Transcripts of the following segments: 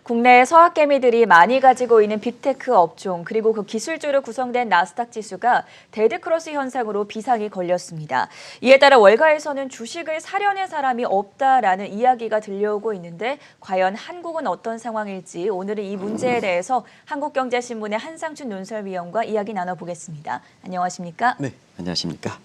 국내 서학개미들이 많이 가지고 있는 빅테크 업종 그리고 그 기술주로 구성된 나스닥 지수가 데드크로스 현상으로 비상이 걸렸습니다. 이에 따라 월가에서는 주식을 사려는 사람이 없다라는 이야기가 들려오고 있는데 과연 한국은 어떤 상황일지 오늘은 이 문제에 대해서 한국경제신문의 한상춘 논설위원과 이야기 나눠보겠습니다. 안녕하십니까? 네, 안녕하십니까?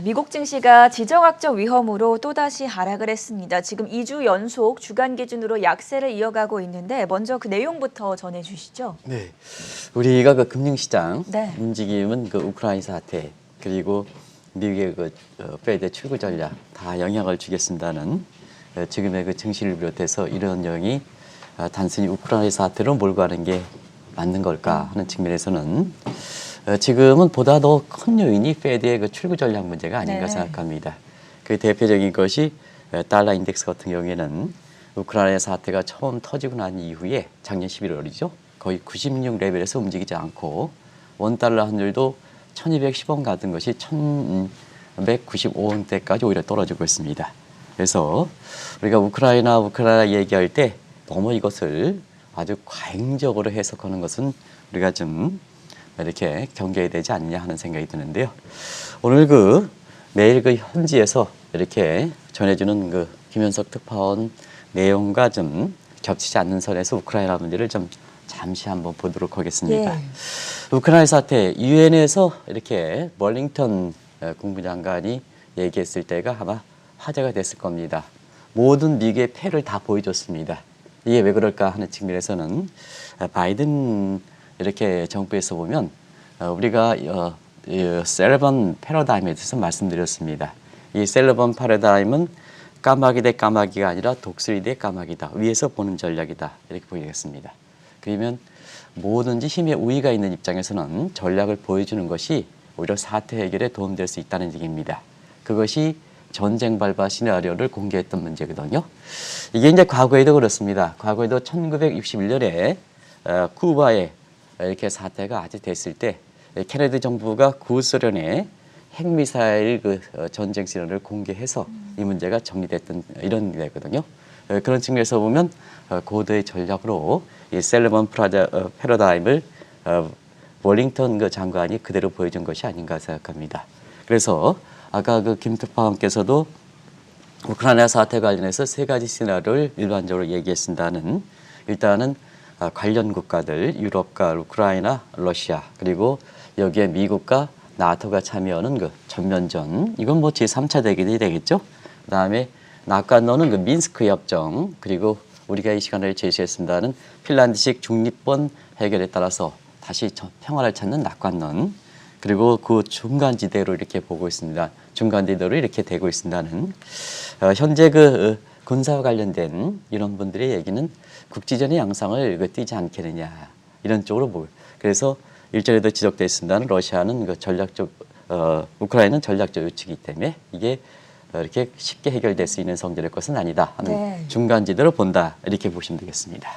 미국 증시가 지정학적 위험으로 또다시 하락을 했습니다. 지금 2주 연속 주간 기준으로 약세를 이어가고 있는데 먼저 그 내용부터 전해주시죠. 네, 우리가 그 금융시장 네. 움직임은 그 우크라이나 사태 그리고 미국의 그 페드 출구 전략 다 영향을 주겠습니다는 지금의 그 증시를 비롯해서 이런 영이 단순히 우크라이나 사태로 몰고 가는 게 맞는 걸까 하는 측면에서는 지금은 보다 더 큰 요인이 페드의 그 출구 전략 문제가 아닌가 생각합니다. 그 대표적인 것이 달러 인덱스 같은 경우에는 우크라이나 사태가 처음 터지고 난 이후에 작년 11월이죠. 거의 96 레벨에서 움직이지 않고 원달러 환율도 1210원 가던 것이 1195원대까지 오히려 떨어지고 있습니다. 그래서 우리가 우크라이나 얘기할 때 너무 이것을 아주 과잉적으로 해석하는 것은 우리가 좀 이렇게 경계해야 되지 않냐 하는 생각이 드는데요. 오늘 매일 현지에서 이렇게 전해주는 김현석 특파원 내용과 좀 겹치지 않는 선에서 우크라이나 문제를 좀 잠시 한번 보도록 하겠습니다. 예. 우크라이나 사태, 유엔에서 이렇게 멀링턴 국무장관이 얘기했을 때가 아마 화제가 됐을 겁니다. 모든 미국의 패를 다 보여줬습니다. 이게 왜 그럴까 하는 측면에서는 바이든 이렇게 정부에서 보면 우리가 셀러번 패러다임에 대해서 말씀드렸습니다. 이 셀러번 패러다임은 까마귀 대 까마귀가 아니라 독수리 대 까마귀다. 위에서 보는 전략이다. 이렇게 보이겠습니다. 그러면 뭐든지 힘의 우위가 있는 입장에서는 전략을 보여주는 것이 오히려 사태 해결에 도움될 수 있다는 얘기입니다. 그것이 전쟁 발발 시나리오를 공개했던 문제거든요. 이게 이제 과거에도 그렇습니다. 과거에도 1961년에 쿠바에 이렇게 사태가 아주 됐을 때 케네디 정부가 구소련의 핵미사일 전쟁 시나리오를 공개해서 이 문제가 정리됐던 이런 데거든요. 그런 측면에서 보면 고도의 전략으로 이 셀러번 패러다임을 월링턴 장관이 그대로 보여준 것이 아닌가 생각합니다. 그래서 아까 김 특파원께서도 우크라이나 사태 관련해서 세 가지 시나리오를 일반적으로 얘기했습니다는 일단은 관련 국가들, 유럽과 우크라이나, 러시아, 그리고 여기에 미국과 나토가 참여하는 전면전, 이건 뭐 제3차 대결이 되겠죠. 그 다음에 낙관론은 민스크 협정, 그리고 우리가 이 시간을 제시했습니다는 핀란드식 중립권 해결에 따라서 다시 평화를 찾는 낙관론, 그리고 그 중간지대로 이렇게 보고 있습니다. 중간지대로 이렇게 되고 있습니다는 현재 군사와 관련된 이런 분들의 얘기는 국지전의 양상을 띠지 않겠느냐 이런 쪽으로 보고 그래서 일전에도 지적되어 있습니다는 러시아는 우크라이나는 전략적 요측이기 때문에 이게 이렇게 쉽게 해결될 수 있는 성질의 것은 아니다 하는 중간지대로 본다 이렇게 보시면 되겠습니다.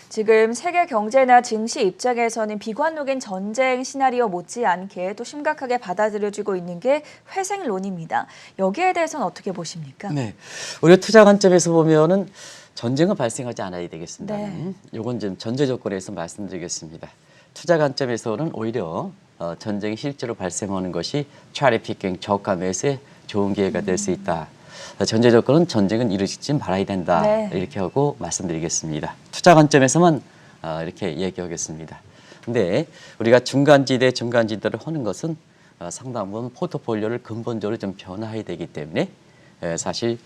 지금 세계 경제나 증시 입장에서는 비관 녹인 전쟁 시나리오 못지않게 또 심각하게 받아들여지고 있는 게 회생론입니다. 여기에 대해서는 어떻게 보십니까? 네, 우리가 투자 관점에서 보면은 전쟁은 발생하지 않아야 되겠습니다. 이건 좀 전제 조건에서 말씀드리겠습니다. 투자 관점에서는 오히려 전쟁이 실제로 발생하는 것이 트래피킹, 저가 매수에 좋은 기회가 될 수 있다. 전제 조건은 전쟁은 이루어지지 말아야 된다. 이렇게 하고 말씀드리겠습니다. 투자 관점에서만 이렇게 얘기하겠습니다. 근데 우리가 중간지대를 하는 것은 상당 부분 포트폴리오를 근본적으로 좀 변화해야 되기 때문에 사실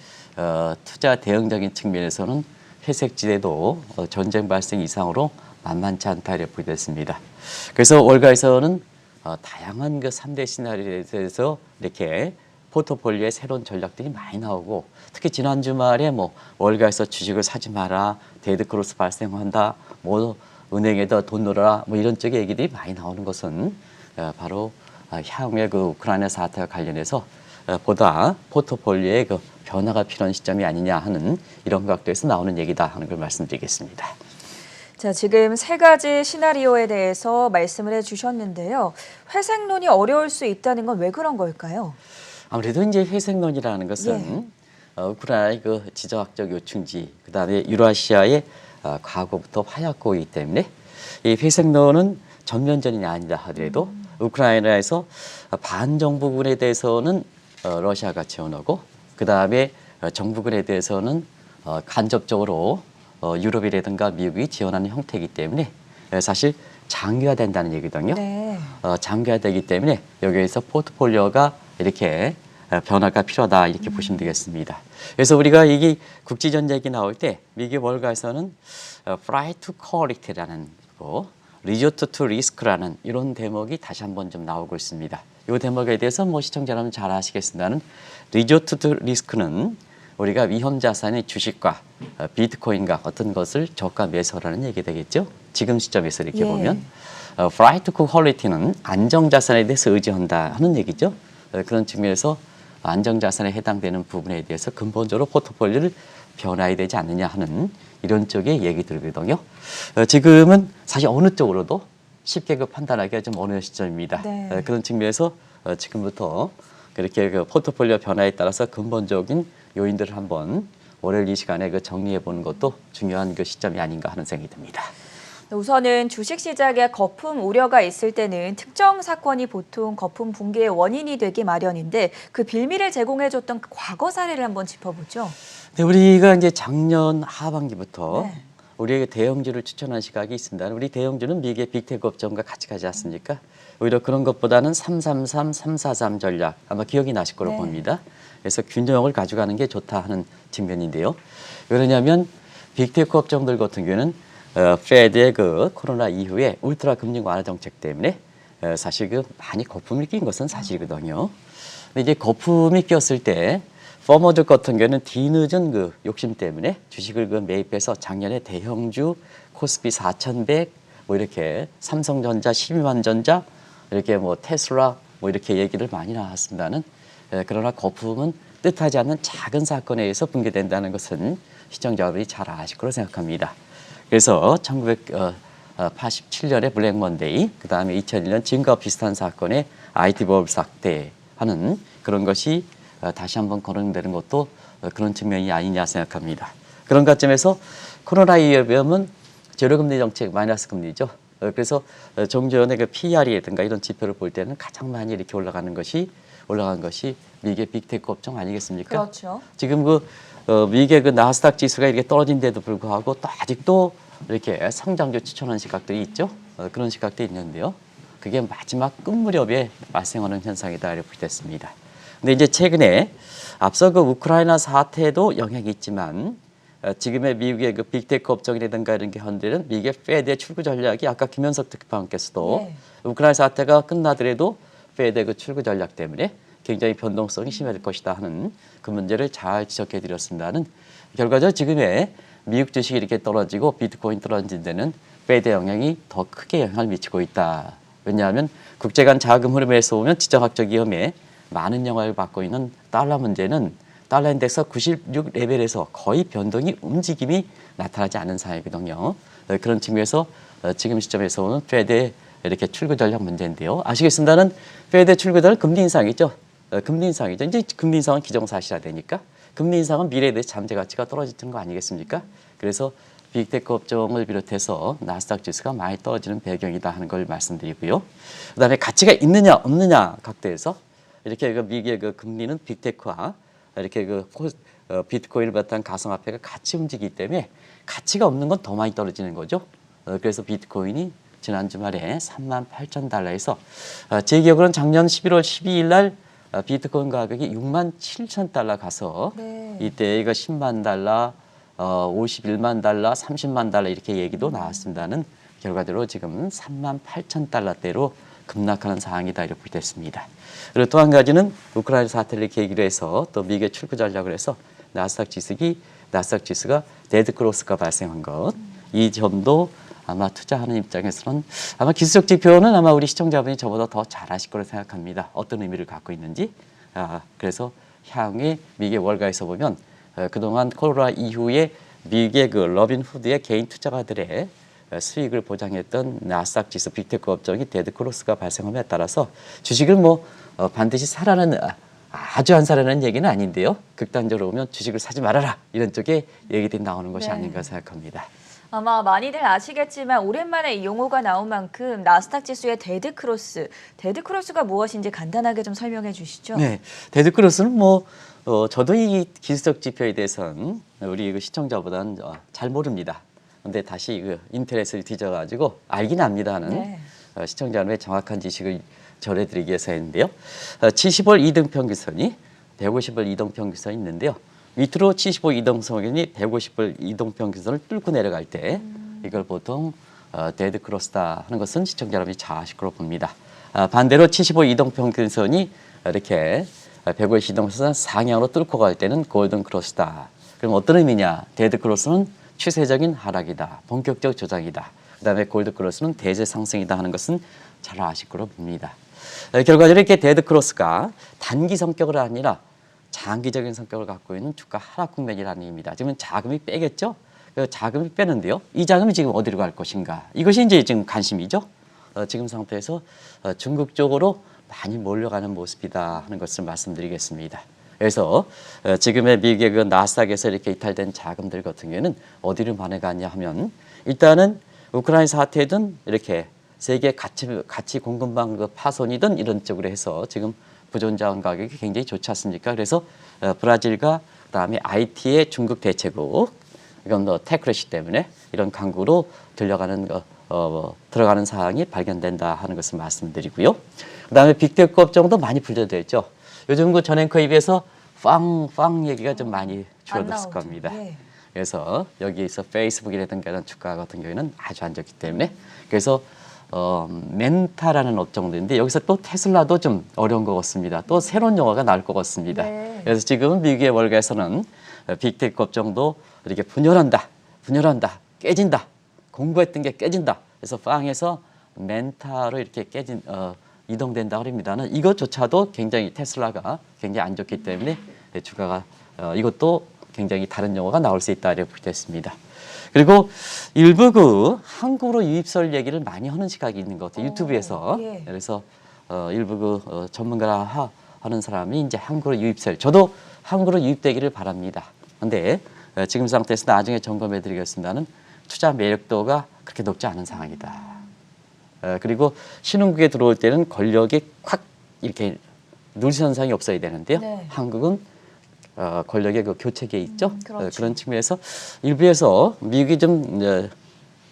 투자 대응적인 측면에서는 회색지대도 전쟁 발생 이상으로 만만치 않다 이렇게 보겠습니다. 그래서 월가에서는 다양한 3대 시나리오에 대해서 이렇게 포트폴리오에 새로운 전략들이 많이 나오고 특히 지난 주말에 월가에서 주식을 사지 마라, 데드크로스 발생한다, 은행에다 돈 넣어라 이런 쪽의 얘기들이 많이 나오는 것은 바로 향후에 우크라이나 사태와 관련해서 보다 포트폴리오에 변화가 필요한 시점이 아니냐 하는 이런 각도에서 나오는 얘기다 하는 걸 말씀드리겠습니다. 자, 지금 세 가지 시나리오에 대해서 말씀을 해주셨는데요. 회생론이 어려울 수 있다는 건 왜 그런 걸까요? 아무래도 이제 회생론이라는 것은 우크라이나의 지정학적 요충지, 그다음에 유라시아의 과거부터 화약고이기 때문에 이 회색론은 전면전이 아니다 하더라도 우크라이나에서 반정부군에 대해서는 러시아가 지원하고 그 다음에 정부군에 대해서는 간접적으로 유럽이라든가 미국이 지원하는 형태이기 때문에 사실 장기화된다는 얘기거든요. 네. 장기화되기 때문에 여기에서 포트폴리오가 이렇게 변화가 필요하다 이렇게 보시면 되겠습니다. 그래서 우리가 이게 국지전 얘기 나올 때 미국 월가에서는 Flight to Quality라는 거, Resort to Risk라는 이런 대목이 다시 한번 좀 나오고 있습니다. 이 대목에 대해서 뭐 시청자 여러분 잘 아시겠습니다는 Resort to Risk는 우리가 위험 자산의 주식과 비트코인과 어떤 것을 저가 매수하라는 얘기 되겠죠. 지금 시점에서 이렇게 보면 Flight to Quality는 안정 자산에 대해서 의지한다 하는 얘기죠. 그런 측면에서 안정 자산에 해당되는 부분에 대해서 근본적으로 포트폴리오를 변화해야 되지 않느냐 하는 이런 쪽의 얘기 들거든요. 지금은 사실 어느 쪽으로도 쉽게 판단하기가 좀 어려운 시점입니다. 네. 그런 측면에서 지금부터 그렇게 포트폴리오 변화에 따라서 근본적인 요인들을 한번 월요일 이 시간에 정리해 보는 것도 중요한 시점이 아닌가 하는 생각이 듭니다. 우선은 주식시장에 거품 우려가 있을 때는 특정 사건이 보통 거품 붕괴의 원인이 되기 마련인데 그 빌미를 제공해줬던 과거 사례를 한번 짚어보죠. 네, 우리가 이제 작년 하반기부터 네. 우리에게 대형주를 추천한 시각이 있습니다. 우리 대형주는 미국의 빅테크 업종과 같이 가지 않습니까? 오히려 그런 것보다는 333, 343 전략 아마 기억이 나실 거로 봅니다. 그래서 균형을 가져가는 게 좋다 하는 측면인데요. 왜냐하면 빅테크 업종들 같은 경우는 페드의 코로나 이후에 울트라 금리 완화 정책 때문에 사실 많이 거품이 낀 것은 사실이거든요. 근데 이제 거품이 꼈을 때 퍼머들 같은 경우는 뒤늦은 욕심 때문에 주식을 매입해서 작년에 대형주 코스피 4,100 뭐 이렇게 삼성전자 12만 전자 이렇게 뭐 테슬라 뭐 이렇게 얘기를 많이 나왔습니다는 그러나 거품은 뜻하지 않는 작은 사건에 의해서 붕괴된다는 것은 시청자분이 잘 아실 거로 생각합니다. 그래서 1987년에 블랙 먼데이, 그 다음에 2001년 지금과 비슷한 사건의 IT 버블 사태하는 그런 것이 다시 한번 거론되는 것도 그런 측면이 아니냐 생각합니다. 그런 관점에서 코로나 이후에는 제로금리 정책, 마이너스 금리죠. 그래서 정주연의 PR이라든가 이런 지표를 볼 때는 가장 많이 이렇게 올라간 것이 미국의 빅테크 업종 아니겠습니까? 그렇죠. 지금 미국의 나스닥 지수가 이렇게 떨어진데도 불구하고 또 아직도 이렇게 상장주 추천하는 시각들이 있죠. 그런 시각들이 있는데요. 그게 마지막 끝 무렵에 발생하는 현상이다 이렇게 보겠습니다. 근데 이제 최근에 앞서 우크라이나 사태도 영향이 있지만 지금의 미국의 빅테크 업종이라든가 이런 게 현대는 미국의 페드의 출구 전략이 아까 김현석 특파원께서도 우크라이나 사태가 끝나더라도 페드의 출구 전략 때문에 굉장히 변동성이 심해질 것이다 하는 그 문제를 잘 지적해 드렸습니다는 결과적으로 지금의 미국 주식이 이렇게 떨어지고 비트코인 떨어진 데는 페드의 영향이 더 크게 영향을 미치고 있다. 왜냐하면 국제 간 자금 흐름에서 보면 지정학적 위험에 많은 영향을 받고 있는 달러 문제는 달러 인덱스 96 레벨에서 거의 변동이 움직임이 나타나지 않는 상황이거든요. 그런 측면에서 지금 시점에서 보는 페드의 이렇게 출구 전략 문제인데요. 아시겠습니다는 페드 출구 전략 금리 인상이죠. 금리 인상이죠. 이제 금리 인상은 기정사실화 되니까 금리 인상은 미래에 대해서 잠재 가치가 떨어지는 거 아니겠습니까? 그래서 빅테크 업종을 비롯해서 나스닥 지수가 많이 떨어지는 배경이다 하는 걸 말씀드리고요. 그다음에 가치가 있느냐 없느냐 각도에서 이렇게 미국의 금리는 빅테크와 이렇게 비트코인을 바탕 가상화폐가 같이 움직이기 때문에 가치가 없는 건 더 많이 떨어지는 거죠. 그래서 비트코인이 지난 주말에 38,000달러에서 제 기억으로는 작년 11월 12일 날 비트코인 가격이 67,000달러 가서 이때 이거 10만 달러, 51만 달러, 30만 달러 이렇게 얘기도 나왔습니다는 결과대로 지금 38,000달러대로 급락하는 상황이다 이렇게 됐습니다. 그리고 또 한 가지는 우크라이나 사태를 계기로 해서 또 미국의 출구 전략을 해서 나스닥 지수가 데드 크로스가 발생한 것. 이 점도 아마 투자하는 입장에서는 아마 기술적 지표는 아마 우리 시청자분이 저보다 더 잘 아실 거로 생각합니다. 어떤 의미를 갖고 있는지. 그래서 향후에 미국의 월가에서 보면 그동안 코로나 이후에 미국의 러빈 후드의 개인 투자가들의 수익을 보장했던 나스닥 지수 빅테크 업종이 데드 크로스가 발생함에 따라서 주식을 반드시 사라는 아주 안 사라는 얘기는 아닌데요. 극단적으로 보면 주식을 사지 말아라 이런 쪽에 얘기들이 나오는 것이 아닌가 생각합니다. 아마 많이들 아시겠지만 오랜만에 이 용어가 나온 만큼 나스닥 지수의 데드크로스가 무엇인지 간단하게 좀 설명해 주시죠. 네, 데드크로스는 뭐 저도 이 기술적 지표에 대해서는 우리 그 시청자보다는 잘 모릅니다. 근데 다시 그 인터넷을 뒤져가지고 알긴 압니다 하는 네. 시청자 여러분의 정확한 지식을 전해드리기 위해서 했는데요. 70월 이동평균선이 150월 이동평균선이 있는데요. 밑으로 75 이동평균이 150월 이동평균선을 뚫고 내려갈 때 이걸 보통 데드크로스다 하는 것은 시청자 여러분이 잘 아실 거로 봅니다. 반대로 75 이동평균선이 이렇게 150 이동평균선 상향으로 뚫고 갈 때는 골든크로스다. 그럼 어떤 의미냐? 데드크로스는 추세적인 하락이다. 본격적 조정이다. 그다음에 골드크로스는 대세 상승이다 하는 것은 잘 아실 거로 봅니다. 결과적으로 이렇게 데드크로스가 단기 성격을 아니라 장기적인 성격을 갖고 있는 주가 하락 국면이라는 얘기입니다. 지금 자금이 빼겠죠? 그 자금이 빼는데요. 이 자금이 지금 어디로 갈 것인가? 이것이 이제 지금 관심이죠. 지금 상태에서 중국 쪽으로 많이 몰려가는 모습이다 하는 것을 말씀드리겠습니다. 그래서 지금의 미국의 그 나스닥에서 이렇게 이탈된 자금들 같은 경우에는 어디로 반해가냐 하면 일단은 우크라이나 사태든 이렇게 세계 가치 공급망 그 파손이든 이런 쪽으로 해서 지금 부존자원 가격이 굉장히 좋지 않습니까? 그래서 브라질과 그다음에 IT의 중국 대체국 이건 테크래시 때문에 이런 강구로 들어가는 사항이 발견된다 하는 것을 말씀드리고요. 그다음에 빅테크 업종도 많이 분류되어 있죠. 요즘 그 전 앵커에 비해서 빵 얘기가 좀 많이 줄어들었을 겁니다. 예. 그래서 여기에서 페이스북이라든가 이런 주가 같은 경우에는 아주 안 좋기 때문에 그래서 멘타라는 업종도 있는데 여기서 또 테슬라도 좀 어려운 것 같습니다. 또 새로운 영화가 나올 것 같습니다. 네. 그래서 지금 미국의 월가에서는 빅테크 업종도 이렇게 분열한다, 깨진다, 공부했던 게 깨진다. 그래서 빵에서 멘타로 이렇게 이동된다 그럽니다는 이것조차도 굉장히 테슬라가 굉장히 안 좋기 때문에 주가가 이것도 굉장히 다른 용어가 나올 수 있다 이렇게 보겠습니다. 그리고 일부 그 한국으로 유입설 얘기를 많이 하는 시각이 있는 것 같아요. 유튜브에서. 예. 그래서 일부 그 전문가라 하는 사람이 이제 한국으로 유입설. 저도 한국으로 유입되기를 바랍니다. 그런데 지금 상태에서 나중에 점검해 드리겠습니다는 투자 매력도가 그렇게 높지 않은 상황이다. 그리고 신흥국에 들어올 때는 권력이 확 이렇게 누수 현상이 없어야 되는데요. 네. 한국은 권력의 그 교체기에 있죠. 그렇죠. 그런 측면에서 일부에서 미국이 좀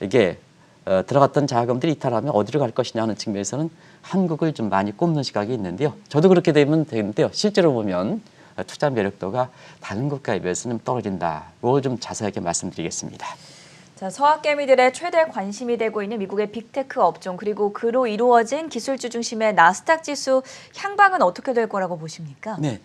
이게 들어갔던 자금들이 이탈하면 어디로 갈 것이냐 하는 측면에서는 한국을 좀 많이 꼽는 시각이 있는데요. 저도 그렇게 되면 되는데요. 실제로 보면 투자 매력도가 다른 국가에 비해서는 떨어진다. 이걸 좀 자세하게 말씀드리겠습니다. 자, 서학개미들의 최대 관심이 되고 있는 미국의 빅테크 업종 그리고 그로 이루어진 기술주 중심의 나스닥 지수 향방은 어떻게 될 거라고 보십니까? 네,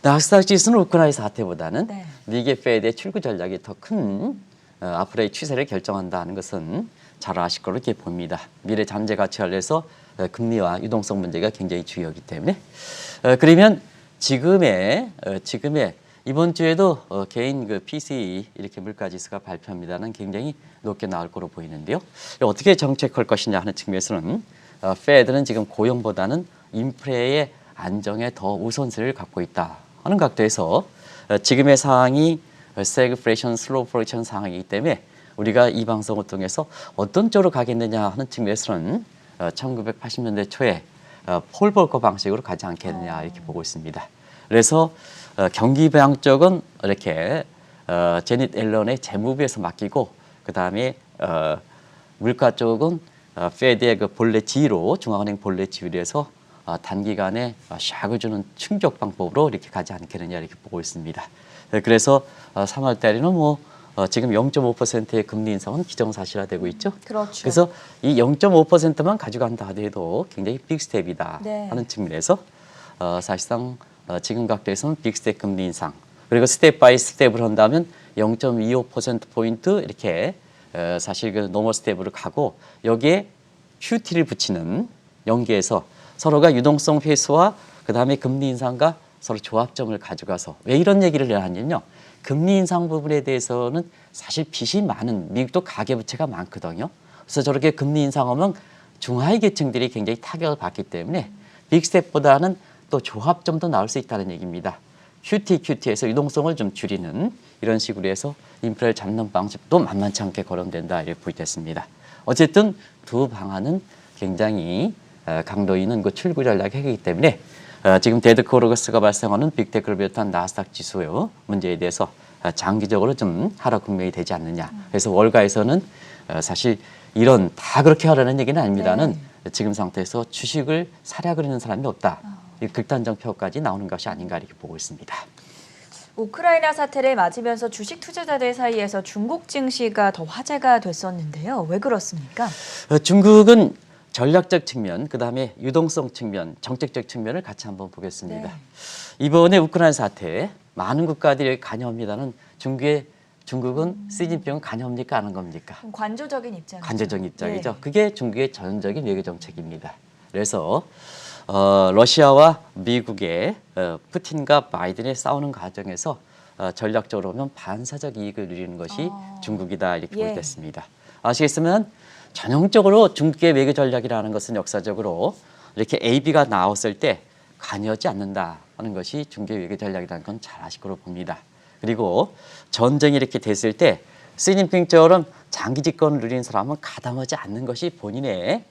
나스닥 지수는 우크라이나 사태보다는 네. 미국의 페드의 출구 전략이 더 큰 앞으로의 추세를 결정한다는 것은 잘 아실 거로 이렇게 봅니다. 미래 잠재 가치 관련해서 금리와 유동성 문제가 굉장히 중요하기 때문에 그러면 지금의 이번 주에도 개인 그 PCE 이렇게 물가지수가 발표합니다는 굉장히 높게 나올 거로 보이는데요. 어떻게 정책할 것이냐 하는 측면에서는 페드는 지금 고용보다는 인플레의 안정에 더 우선순위를 갖고 있다 하는 각도에서 지금의 상황이 스태그플레이션, 슬로우 프레이션 상황이기 때문에 우리가 이 방송을 통해서 어떤 쪽으로 가겠느냐 하는 측면에서는 1980년대 초에 폴 볼커 방식으로 가지 않겠느냐 이렇게 보고 있습니다. 그래서 경기 부양 쪽은 이렇게 제닛 앨런의 재무부에서 맡기고 그 다음에 물가 쪽은 페드의 그 본래 지위로 중앙은행 본래 지위로 해서 단기간에 샥을 주는 충격 방법으로 이렇게 가지 않겠느냐 이렇게 보고 있습니다. 그래서 3월 달에는 뭐 지금 0.5%의 금리 인상은 기정사실화되고 있죠. 그렇죠. 그래서 이 0.5%만 가져간다 하더라도 굉장히 빅 스텝이다 네. 하는 측면에서 사실상 지금 각도에서는 빅스텝 금리 인상 그리고 스텝 바이 스텝을 한다면 0.25%포인트 이렇게 사실 그 노멀 스텝으로 가고 여기에 QT를 붙이는 연계해서 서로가 유동성 회수와 그다음에 금리 인상과 서로 조합점을 가져가서 왜 이런 얘기를 하냐면요. 금리 인상 부분에 대해서는 사실 빚이 많은 미국도 가계부채가 많거든요. 그래서 저렇게 금리 인상하면 중하위 계층들이 굉장히 타격을 받기 때문에 빅스텝보다는 또 조합점도 나올 수 있다는 얘기입니다. QT에서 유동성을 좀 줄이는 이런 식으로 해서 인플레를 잡는 방식도 만만치 않게 거론된다 이렇게 부각됐습니다. 어쨌든 두 방안은 굉장히 강도 있는 그 출구 전략이기 때문에 지금 데드크로스가 발생하는 빅테크를 비롯한 나스닥 지수의 문제에 대해서 장기적으로 좀 하락 국면이 되지 않느냐. 그래서 월가에서는 사실 이런 다 그렇게 하라는 얘기는 아닙니다는 지금 상태에서 주식을 사려 그리는 사람이 없다. 이 극단적 평가까지 나오는 것이 아닌가 이렇게 보고 있습니다. 우크라이나 사태를 맞으면서 주식 투자자들 사이에서 중국 증시가 더 화제가 됐었는데요. 왜 그렇습니까? 중국은 전략적 측면, 그다음에 유동성 측면, 정책적 측면을 같이 한번 보겠습니다. 네. 이번에 우크라이나 사태 많은 국가들이 관여합니다는 중국은 시진핑은 관여합니까? 안 한 겁니까? 관조적인 입장이죠. 관조적인 입장이죠. 예. 그게 중국의 전적인 외교 정책입니다. 그래서 러시아와 미국의 푸틴과 바이든의 싸우는 과정에서 전략적으로 보면 반사적 이익을 누리는 것이 중국이다 이렇게 예. 보겠습니다. 아시겠으면 전형적으로 중국의 외교 전략이라는 것은 역사적으로 이렇게 AB가 나왔을 때 관여하지 않는다는 것이 중국의 외교 전략이라는 건 잘 아실 거로 봅니다. 그리고 전쟁이 이렇게 됐을 때 시진핑처럼 장기 집권을 누리는 사람은 가담하지 않는 것이 본인의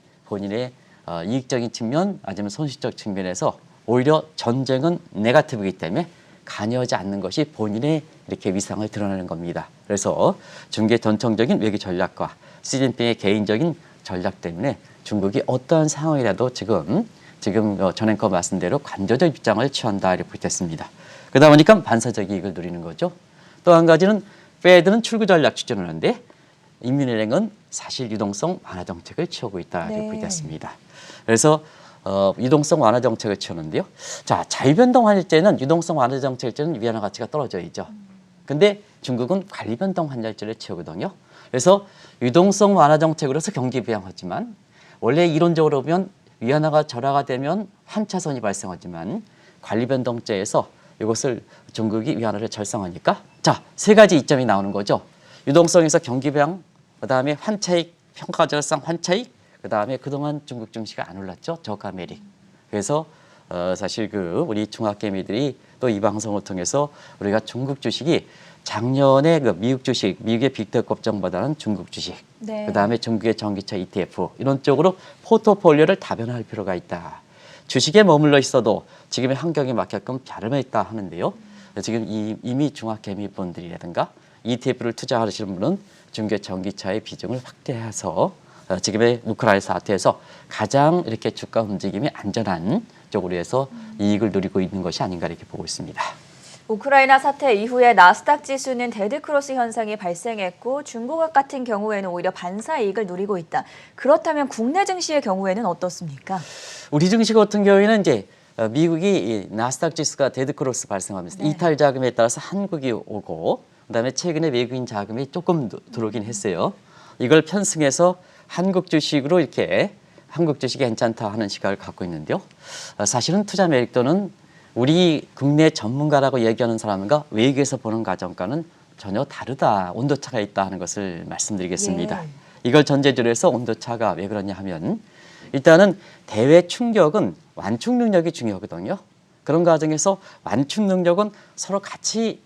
이익적인 측면 아니면 손실적 측면에서 오히려 전쟁은 네거티브이기 때문에 관여하지 않는 것이 본인의 이렇게 위상을 드러내는 겁니다. 그래서 중국의 전통적인 외교 전략과 시진핑의 개인적인 전략 때문에 중국이 어떠한 상황이라도 지금 전 앵커 말씀대로 관조적 입장을 취한다 이렇게 보겠습니다. 그러다 보니까 반사적 이익을 누리는 거죠. 또 한 가지는 페드는 출구 전략 추진을 하는데 인민은행은 사실 유동성 완화 정책을 취하고 있다 이렇게 보겠습니다. 그래서 유동성 완화 정책을 취하는데요. 자, 자유변동 환율제는 유동성 완화 정책일제는 위안화 가치가 떨어져 있죠. 근데 중국은 관리변동 환율제를 취하거든요. 그래서 유동성 완화 정책으로서 경기 부양하지만 원래 이론적으로 보면 위안화가 절하가 되면 환차선이 발생하지만 관리변동제에서 이것을 중국이 위안화를 절상하니까 자, 세 가지 이점이 나오는 거죠. 유동성에서 경기 부양, 그다음에 환차익, 평가절상 환차익, 그다음에 그동안 중국 증시가 안 올랐죠. 저가 매립. 그래서 사실 우리 중학개미들이 또 이 방송을 통해서 우리가 중국 주식이 작년에 미국 주식, 미국의 빅테크 업종보다는 중국 주식, 네. 그다음에 중국의 전기차 ETF 이런 쪽으로 포트폴리오를 다변화할 필요가 있다. 주식에 머물러 있어도 지금의 환경에 맞게끔 자름해 있다 하는데요. 지금 이미 중학개미분들이라든가 ETF를 투자하시는 분은 중국의 전기차의 비중을 확대해서 지금의 우크라이나 사태에서 가장 이렇게 주가 움직임이 안전한 쪽으로 해서 이익을 누리고 있는 것이 아닌가 이렇게 보고 있습니다. 우크라이나 사태 이후에 나스닥 지수는 데드크로스 현상이 발생했고 중국 같은 경우에는 오히려 반사 이익을 누리고 있다. 그렇다면 국내 증시의 경우에는 어떻습니까? 우리 증시 같은 경우에는 이제 미국이 나스닥 지수가 데드크로스 발생하면서 네. 이탈 자금에 따라서 한국이 오고 그다음에 최근에 외국인 자금이 조금 들어오긴 했어요. 이걸 편승해서 한국 주식으로 이렇게 한국 주식이 괜찮다 하는 시각을 갖고 있는데요. 사실은 투자 매력도는 우리 국내 전문가라고 얘기하는 사람과 외국에서 보는 가정과는 전혀 다르다. 온도차가 있다 하는 것을 말씀드리겠습니다. 예. 이걸 전제주로 해서 온도차가 왜 그러냐 하면 일단은 대외 충격은 완충 능력이 중요하거든요. 그런 과정에서 완충 능력은 서로 같이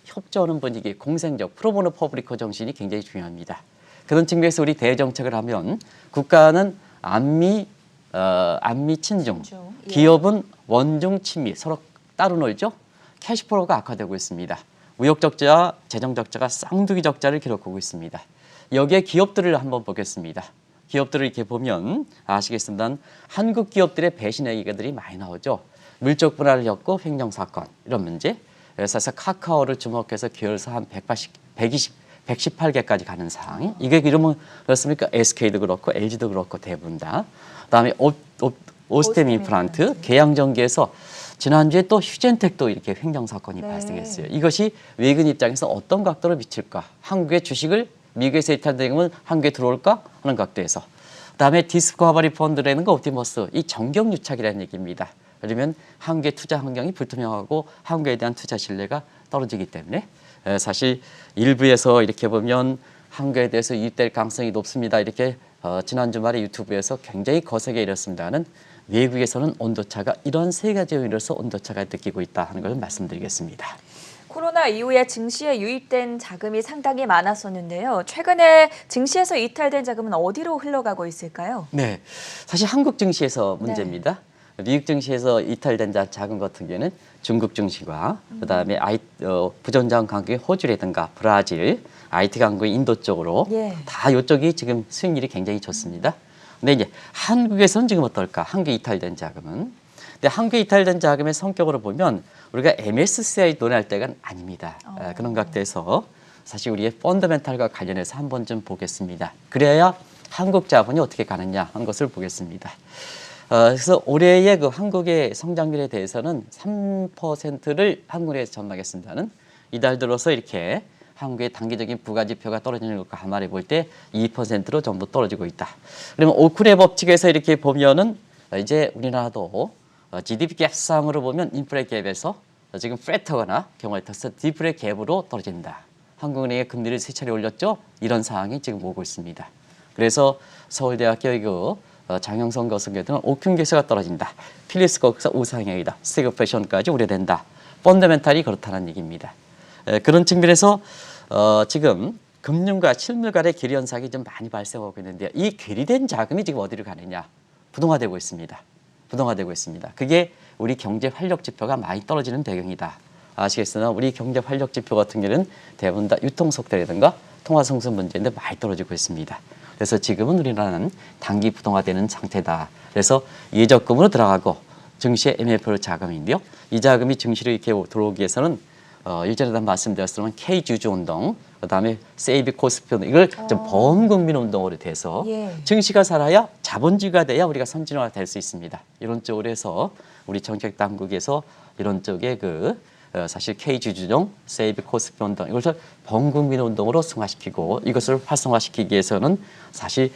협조하는 분위기, 공생적 프로보노 퍼블리커 정신이 굉장히 중요합니다. 그런 측면에서 우리 대정책을 하면 국가는 안미 친중, 예. 기업은 원중 친미 서로 따로 놀죠. 캐시플로우가 악화되고 있습니다. 무역 적자, 재정 적자가 쌍둥이 적자를 기록하고 있습니다. 여기에 기업들을 한번 보겠습니다. 기업들을 이렇게 보면 아시겠습니다. 한국 기업들의 배신 얘기들이 많이 나오죠. 물적 분할을 겪고 횡령 사건 이런 문제. 그래서 카카오를 주목해서 계열사 한 118개까지 가는 상황. 이게 이러면 그렇습니까? SK도 그렇고 LG도 그렇고 대부분 다. 그다음에 오스템 임플란트 계양전기에서 지난주에 또 휴젠텍도 이렇게 횡령 사건이 발생했어요. 이것이 외국인 입장에서 어떤 각도로 비칠까? 한국의 주식을 미국에서 이탈되면 한국에 들어올까 하는 각도에서. 그다음에 디스커버리 펀드라는 거 옵티머스 이 정경유착이라는 얘기입니다. 그러면 한국의 투자 환경이 불투명하고 한국에 대한 투자 신뢰가 떨어지기 때문에 사실 일부에서 이렇게 보면 한국에 대해서 유입될 가능성이 높습니다. 이렇게 지난 주말에 유튜브에서 굉장히 거세게 이랬습니다는 외국에서는 온도차가 이런 세 가지 요인으로서 온도차가 느끼고 있다 하는 걸 말씀드리겠습니다. 코로나 이후에 증시에 유입된 자금이 상당히 많았었는데요. 최근에 증시에서 이탈된 자금은 어디로 흘러가고 있을까요? 네, 사실 한국 증시에서 문제입니다. 미국 증시에서 이탈된 자금 같은 경우에는 중국 증시와 그다음에 부전장 강국의 호주라든가 브라질, IT 강국의 인도 쪽으로 예. 다 이쪽이 지금 수익률이 굉장히 좋습니다. 근데 이제 한국에서는 지금 어떨까? 한국에 이탈된 자금은. 근데 한국에 이탈된 자금의 성격으로 보면 우리가 MSCI 논할 때가 아닙니다. 그런 각도에서 사실 우리의 펀더멘탈과 관련해서 한번 좀 보겠습니다. 그래야 한국 자본이 어떻게 가느냐 하는 것을 보겠습니다. 그래서 올해의 그 한국의 성장률에 대해서는 3%를 한국에서 전망했습니다는 이달 들어서 이렇게 한국의 단기적인 부가지표가 떨어지는 것과 감안해 볼 때 2%로 전부 떨어지고 있다. 그러면 오쿤의 법칙에서 이렇게 보면은 이제 우리나라도 GDP 갭상으로 보면 인플레 갭에서 지금 플랫하거나 경우에 따라서 디플레 갭으로 떨어진다. 한국은행의 금리를 3차례 올렸죠. 이런 상황이 지금 오고 있습니다. 그래서 서울대학교의 장영선 교수께서는 오픈 개수가 떨어진다. 필리스 거기서 우상향이다. 스태그플레이션까지 우려된다. 펀더멘탈이 그렇다는 얘기입니다. 그런 측면에서 지금 금융과 실물 간의 괴리 현상이 좀 많이 발생하고 있는데요. 이 괴리된 자금이 지금 어디로 가느냐? 부동화되고 있습니다. 부동화되고 있습니다. 그게 우리 경제 활력 지표가 많이 떨어지는 배경이다. 아시겠으나 우리 경제 활력 지표 같은 경우는 대부분 다 유통 속도라든가 통화 성수 문제인데 많이 떨어지고 있습니다. 그래서 지금은 우리나라는 단기 부동화되는 상태다. 그래서 예적금으로 들어가고 증시의 MF로 자금인데요. 이 자금이 증시로 이렇게 들어오기 위해서는 일전에도 말씀드렸지만 K주주 운동, 그다음에 세이비 코스피 운동 이걸 좀 범국민 운동으로 돼서 증시가 살아야 자본주의가 돼야 우리가 선진화가 될 수 있습니다. 이런 쪽으로 해서 우리 정책 당국에서 이런 쪽에 사실 K주주종, 세이비 코스피 운동 이것을 범국민 운동으로 승화시키고 이것을 활성화시키기 위해서는 사실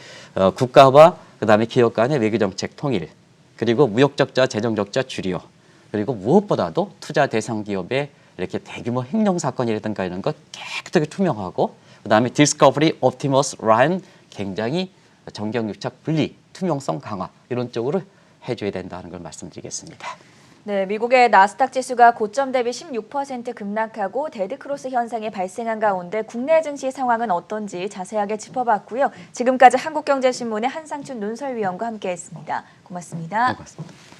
국가와 그다음에 기업 간의 외교 정책 통일 그리고 무역 적자, 재정 적자 줄여 그리고 무엇보다도 투자 대상 기업의 이렇게 대규모 횡령 사건이라든가 이런 것 깨끗하게 투명하고 그다음에 디스커버리, 옵티머스, 라인 굉장히 정경유착 분리, 투명성 강화 이런 쪽으로 해줘야 된다는 걸 말씀드리겠습니다. 네, 미국의 나스닥 지수가 고점 대비 16% 급락하고 데드크로스 현상이 발생한 가운데 국내 증시 상황은 어떤지 자세하게 짚어봤고요. 지금까지 한국경제신문의 한상춘 논설위원과 함께했습니다. 고맙습니다. 고맙습니다.